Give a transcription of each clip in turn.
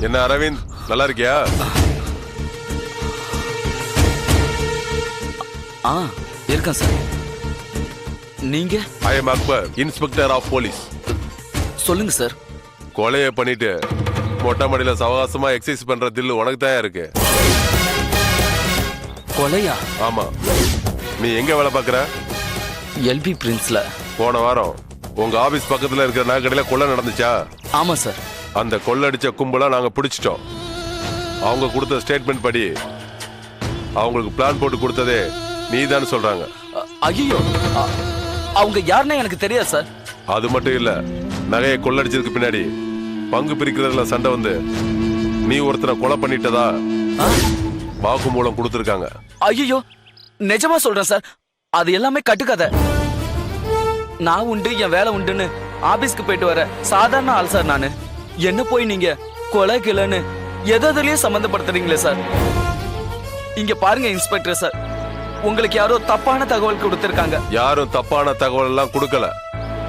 என்ன அரவிந்த், நல்லா இருக்கியா? இருக்கேன் சார். நீங்க? I am Akbar, inspector of police. சொல்லுங்க சார். கொலையை பண்ணிட்டு மொட்டை மாடியில சவகாசமா எக்ஸசைஸ் பண்ற தில்லு உனக்கு தான் இருக்கு. கொலையா? ஆமா. நீ எங்க வேலை பாக்குற? எல்பி பிரின்ஸ்ல. போன வாரம் உங்க ஆபீஸ் பக்கத்துல இருக்கிற நகைக்கடையில கொள்ளை நடந்துச்சா? ஆமா சார். அந்த கொள்ளடிச்ச கும்பலா நாங்க பிடிச்சிட்டோம். அவங்க கொடுத்த ஸ்டேட்மெண்ட் படி அவங்களுக்கு பிளான் போட்டு கொடுத்ததே நீதான் சொல்றாங்க. ஐயோ, அவங்க யாருன்னு எனக்கு தெரியாது சார். அது மட்டும் இல்ல, நகையை கொள்ளடிச்சதுக்கு பின்னாடி பங்கு பிரிக்கிறதுல சண்டை வந்து நீ ஒருத்தரை கொலை பண்ணிட்டதா வாக்குமூலம் கொடுத்திருக்காங்க. ஐயோ, நிஜமா சொல்றேன் சார். அது எல்லாமே கட்டுக்கதை. நான் உண்டு, என் வேலை உண்டுன்னு ஆபீஸ்க்கு போயிட்டு வர சாதாரண ஆள் சார் நானு. என்ன போய் நீங்க கொலை கிளைன்னு எதுலயும் சம்பந்தப்படுத்துறீங்களே சார். இங்க பாருங்க இன்ஸ்பெக்டர் சார், உங்களுக்கு யாரோ தப்பான தகவல் கொடுத்திருக்காங்க. யாரும் தப்பான தகவல் எல்லாம் கொடுக்கல.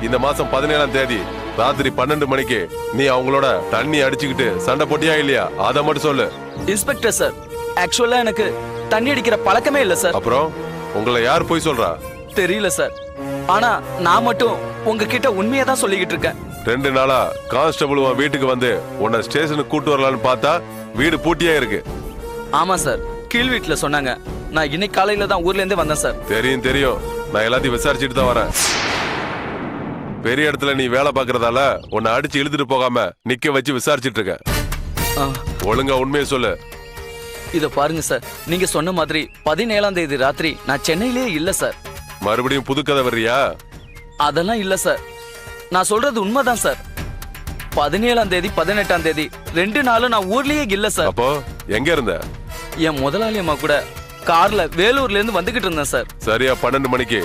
இந்த மாசம் 17ஆம் தேதி ராத்திரி 12 மணிக்கு நீ அவங்களோட தண்ணி அடிச்சுக்கிட்டு சண்டை போட்டியா இல்லையா? அதை மட்டும் சொல்லு. இன்ஸ்பெக்டர் சார், ஆக்சுவலா எனக்கு தண்ணி அடிக்கிற பழக்கமே இல்ல சார். அப்புறம் உங்களை யார் போய் சொல்றா? தெரியல சார். ஆனா நான் மட்டும் உங்ககிட்ட உண்மையை தான் சொல்லிக்கிட்டு இருக்கேன். 2 நாளா கான்ஸ்டபிள் உன் வீட்டுக்கு வந்து உன்னை ஸ்டேஷனுக்கு கூட்டு வரலான்னு பார்த்தா வீடு பூட்டியா இருக்கு. ஆமா சார், கீழ் வீட்டுல சொன்னாங்க. நான் இன்னைக்கு காலையில தான் ஊர்ல இருந்தே வந்தேன் சார். தெரியும் தெரியும், நான் எல்லாத்தையும் விசாரிச்சுட்டு தான் வரேன். பெரிய இடத்துல நீ வேலை பாக்குறதால உன்னை அடிச்சு இழுத்துட்டு போகாம நிக்க வச்சு விசாரிச்சுட்டு இருக்கேன். ஒழுங்கா உண்மையை சொல்லு. இத பாருங்க சார், நீங்க சொன்ன மாதிரி 17ஆம் தேதி ராத்திரி நான் சென்னையிலேயே இல்ல சார். மறுபடியும் புது கதை வர்றியா? அதெல்லாம் இல்ல சார், நான் சொல்றது உண்மைதான் சார். 17ஆம் தேதி 18ஆம் தேதி 2 நாளும் நான் ஊர்லயே இல்ல சார். அப்போ எங்க இருந்த? என் முதலாளி அம்மா கூட கார்ல வேலூர்ல இருந்து வந்துகிட்டு இருந்தேன் சார். சரியா 12 மணிக்கு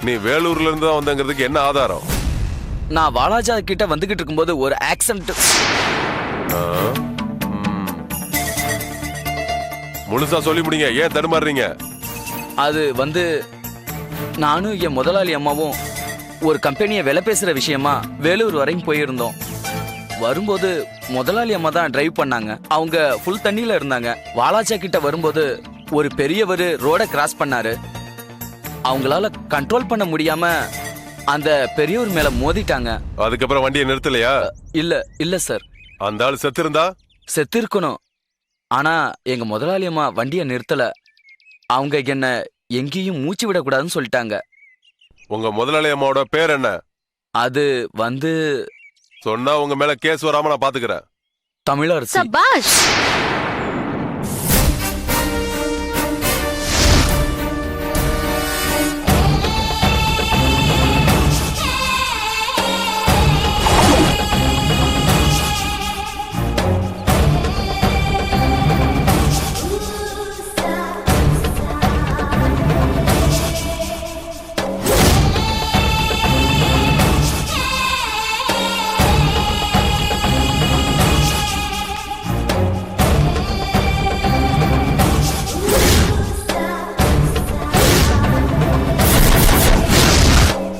நீ வேலூர்ல இருந்து தான் வந்தங்கிறதுக்கு என்ன ஆதாரம்? நான் வாலாஜா கிட்ட வந்துகிட்டு இருக்கும்போது ஒரு ஆக்சிடென்ட். முழுசா சொல்லி முடிங்க, ஏன் தடுமாறுறீங்க? அது வந்து நானும் என் முதலாளி அம்மாவும் ஒரு கம்பெனியை விலை பேசுற விஷயமா வேலூர் வரைக்கும் போயிருந்தோம். வரும்போது முதலாளி அம்மா தான் டிரைவ் பண்ணாங்க. அவங்க ஃபுல் தண்ணியில இருந்தாங்க. வாலாஜா கிட்ட வரும்போது ஒரு பெரியவர் ரோட கிராஸ் பண்ணாரு. அவங்களால கண்ட்ரோல் பண்ண முடியாம அந்த பெரியவர் மேல மோதிட்டாங்க. அதுக்கப்புறம் வண்டியை நிறுத்தலையா? இல்ல சார். அந்த ஆள் செத்து இருந்தா? செத்து இருக்கணும். ஆனா எங்க முதலாளி அம்மா வண்டியை நிறுத்தல. அவங்க என்ன எங்கேயும் மூச்சு விடக்கூடாதுன்னு சொல்லிட்டாங்க. உங்க முதலாளி அம்மாவோட பேர் என்ன? அது வந்து சொன்னா உங்க மேல கேஸ் வராம நான் பாத்துக்கிறேன். தமிழரசி. சபாஷ்.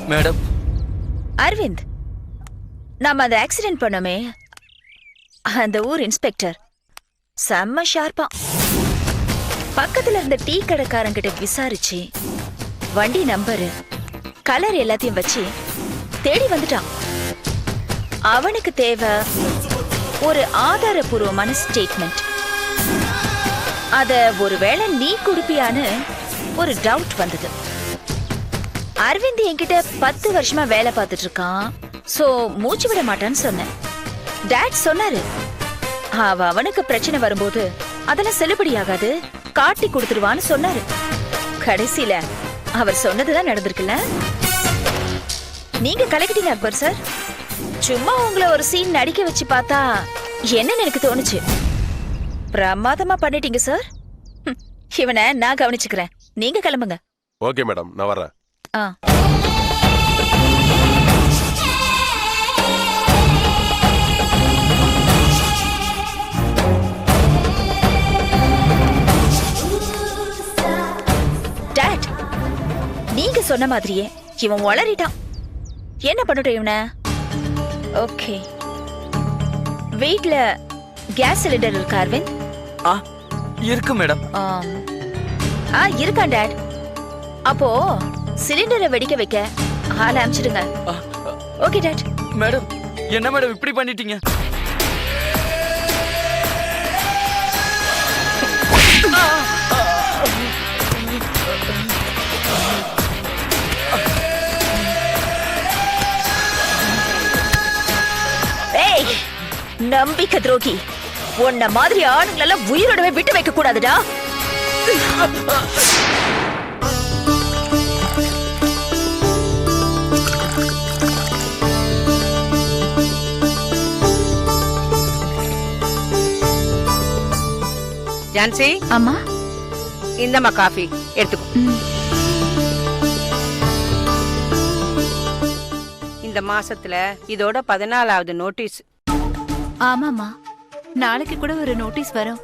மேடம். அரவிந்த், நாம அந்த ஆக்சிடென்ட் பண்ணோமே, அந்த ஊர் இன்ஸ்பெக்டர் செம்ம ஷார்ப்பா பக்கத்துல இருந்த டீ கடைக்காரங்கிட்ட விசாரிச்சு வண்டி நம்பரு கலர் எல்லாத்தையும் வச்சு தேடி வந்துட்டான். அவனுக்கு தேவை ஒரு ஆதாரபூர்வமான ஸ்டேட்மெண்ட். அத ஒருவேளை நீ கொடுப்பியான்னு ஒரு டவுட் வந்தது. அரவிந்த் என்கிட்ட 10 வருஷமா வேலை பார்த்துட்டு இருக்கான். சோ மூச்சு விட மாட்டான்னு சொன்னேன். டாட் சொன்னாரு, அவனுக்கு பிரச்சனை வரும்போது அதெல்லாம் செல்லுபடியாகாது, காட்டி கொடுத்துருவான்னு சொன்னாரு. கடைசியில அவர் சொன்னதுதான் நடந்திருக்குல்ல. நீங்க கலக்கிட்டீங்க அக்பர் சார். சும்மா உங்களை ஒரு சீன் நடிக்க வச்சு பார்த்தா என்னன்னு எனக்கு தோணுச்சு. பிரமாதமா பண்ணிட்டீங்க சார். இவனை நான் கவனிச்சுக்கிறேன், நீங்க கிளம்புங்க. ஓகே மேடம், நான் வரேன். டாட், நீங்க சொன்ன மாதிரியே இவன் வளரிட்டான். என்ன பண்ணட்டும் இவனை? ஓகே, வீட்ல கேஸ் சிலிண்டர் இருக்கா அரவிந்த்? ஆ இருக்கு மேடம். இருக்கா டாட். அப்போ சிலிண்டரை வெடிக்க வைக்க ஆள அனுப்பிச்சிடுங்க. ஓகே டாட். மேடம் என்ன மேடம் இப்படி பண்ணிட்டீங்க? ஏய் நம்பிக்கை துரோகி, உன்ன மாதிரி ஆளுங்களெல்லாம் உயிரோடவே விட்டு வைக்க கூடாதுடா. ஜான்சி, அம்மா இந்தம்மா காஃபி எடுத்துக்கோ. இந்த மாசத்துல இதோட 14வது நோட்டீஸ். ஆமாமா, நாளைக்கு கூட ஒரு நோட்டீஸ் வரும்.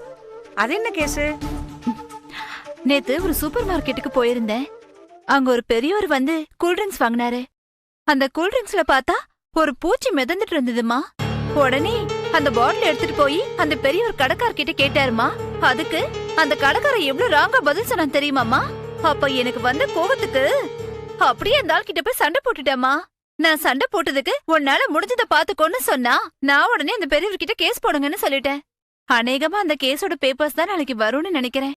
அது என்ன கேஸ்? நேத்து ஒரு சூப்பர் மார்க்கெட்டுக்கு போயிருந்தேன். அங்க ஒரு பெரியவர் வந்து கூல்ட்ரிங்க்ஸ் வாங்கினாரு. அந்த கூல்ட்ரிங்க்ஸ்ல பார்த்தா ஒரு பூச்சி மிதந்துட்டு இருந்ததுமா. உடனே அந்த பாட்டில் எடுத்துட்டு போய் அந்த பெரியவர் கடைக்காரர்கிட்ட கேட்டாருமா. அதுக்கு அந்த கடைக்காரர் எவ்வளவு ராங்கா பதில் சொன்னான் தெரியுமாமா? அப்ப எனக்கு வந்த கோவத்துக்கு அப்படியே அந்த ஆள் கிட்ட போய் சண்டை போட்டுட்டேமா. நான் சண்டை போட்டதுக்கு உன்னால முடிஞ்சதை பாத்துக்கோன்னு சொன்னா நான் உடனே அந்த பெரியவர்கிட்ட கேஸ் போடுங்கன்னு சொல்லிட்டேன். அநேகமா அந்த கேஸோட பேப்பர்ஸ் தான் நாளைக்கு வரும்னு நினைக்கிறேன்.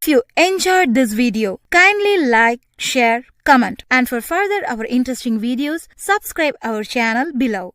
If you enjoyed this video, kindly like, share, comment, and for further our interesting videos, subscribe our channel below.